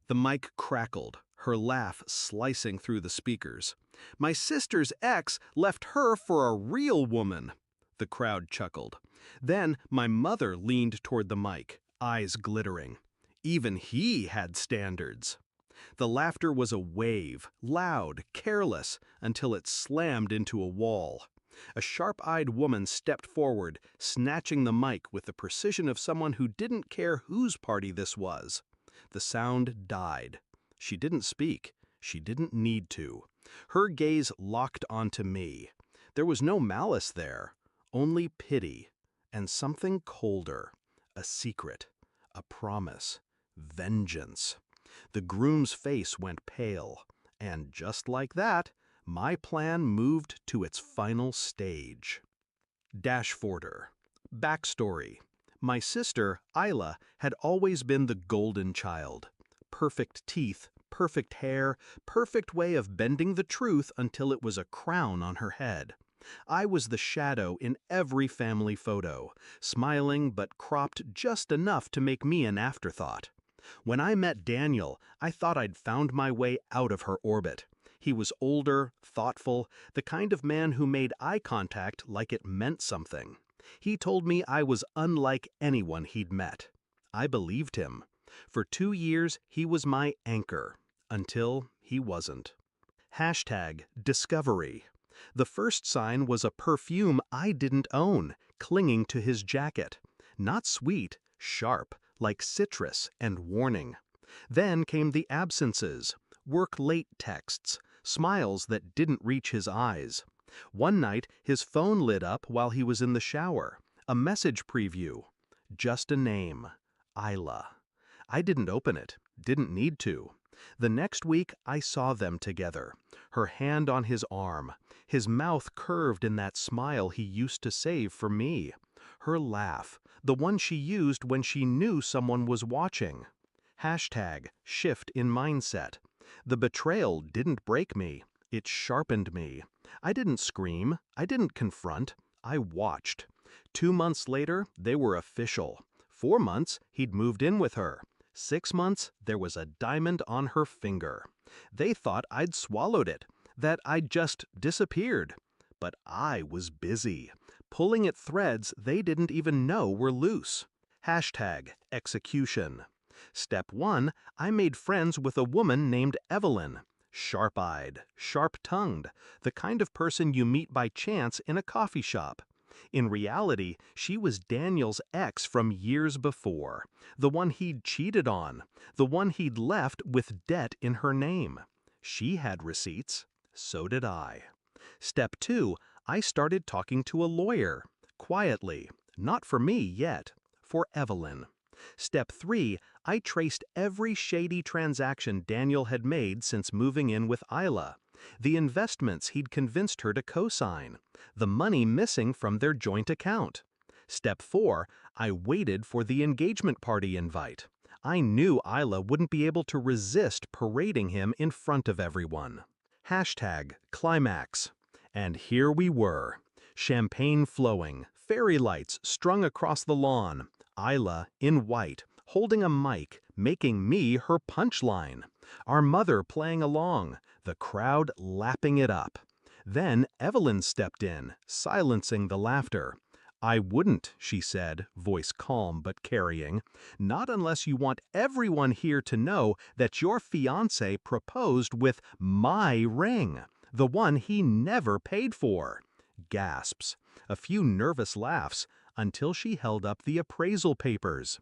The mic crackled, her laugh slicing through the speakers. "My sister's ex left her for a real woman." The crowd chuckled. Then my mother leaned toward the mic, eyes glittering. Even he had standards. The laughter was a wave, loud, careless, until it slammed into a wall. A sharp-eyed woman stepped forward, snatching the mic with the precision of someone who didn't care whose party this was. The sound died. She didn't speak. She didn't need to. Her gaze locked onto me. There was no malice there, only pity, and something colder, a secret, a promise, vengeance. The groom's face went pale, and just like that, my plan moved to its final stage. Dashforder. Backstory. My sister, Isla, had always been the golden child. Perfect teeth, perfect hair, perfect way of bending the truth until it was a crown on her head. I was the shadow in every family photo, smiling but cropped just enough to make me an afterthought. When I met Daniel, I thought I'd found my way out of her orbit. He was older, thoughtful, the kind of man who made eye contact like it meant something. He told me I was unlike anyone he'd met. I believed him. For 2 years, he was my anchor, until he wasn't. #Discovery. The first sign was a perfume I didn't own, clinging to his jacket. Not sweet, sharp, like citrus and warning. Then came the absences, work late texts, smiles that didn't reach his eyes. One night, his phone lit up while he was in the shower. A message preview. Just a name. Isla. I didn't open it, didn't need to. The next week, I saw them together, her hand on his arm, his mouth curved in that smile he used to save for me. Her laugh, the one she used when she knew someone was watching. #shift in mindset. The betrayal didn't break me, it sharpened me. I didn't scream, I didn't confront, I watched. 2 months later, they were official. 4 months, he'd moved in with her. 6 months, there was a diamond on her finger. They thought I'd swallowed it, that I'd just disappeared. But I was busy, pulling at threads they didn't even know were loose. #execution. Step 1, I made friends with a woman named Evelyn. Sharp-eyed, sharp-tongued, the kind of person you meet by chance in a coffee shop. In reality, she was Daniel's ex from years before, the one he'd cheated on, the one he'd left with debt in her name. She had receipts, so did I. Step 2, I started talking to a lawyer, quietly, not for me yet, for Evelyn. Step 3, I traced every shady transaction Daniel had made since moving in with Isla. The investments he'd convinced her to co-sign, the money missing from their joint account. Step 4, I waited for the engagement party invite. I knew Isla wouldn't be able to resist parading him in front of everyone. #climax. And here we were. Champagne flowing, fairy lights strung across the lawn, Isla, in white, holding a mic, making me her punchline. Our mother playing along, the crowd lapping it up. Then Evelyn stepped in, silencing the laughter. "I wouldn't," she said, voice calm but carrying, "not unless you want everyone here to know that your fiancé proposed with my ring, the one he never paid for." Gasps, a few nervous laughs, until she held up the appraisal papers.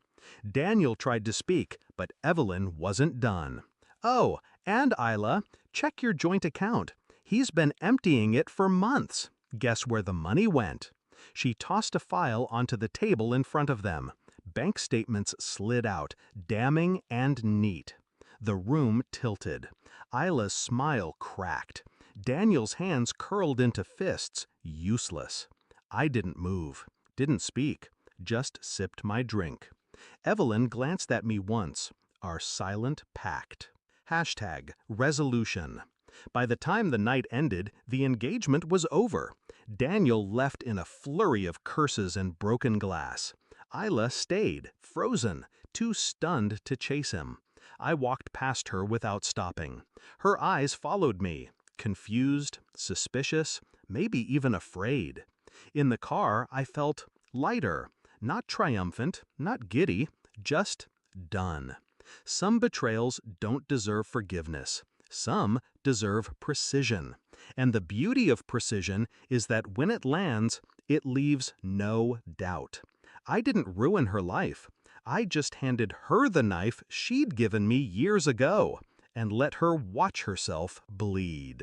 Daniel tried to speak, but Evelyn wasn't done. "Oh, and Isla, check your joint account. He's been emptying it for months. Guess where the money went?" She tossed a file onto the table in front of them. Bank statements slid out, damning and neat. The room tilted. Isla's smile cracked. Daniel's hands curled into fists, useless. I didn't move, didn't speak, just sipped my drink. Evelyn glanced at me once, our silent pact. #resolution. By the time the night ended, the engagement was over. Daniel left in a flurry of curses and broken glass. Isla stayed, frozen, too stunned to chase him. I walked past her without stopping. Her eyes followed me, confused, suspicious, maybe even afraid. In the car, I felt lighter, not triumphant, not giddy, just done. Some betrayals don't deserve forgiveness. Some deserve precision. And the beauty of precision is that when it lands, it leaves no doubt. I didn't ruin her life. I just handed her the knife she'd given me years ago and let her watch herself bleed.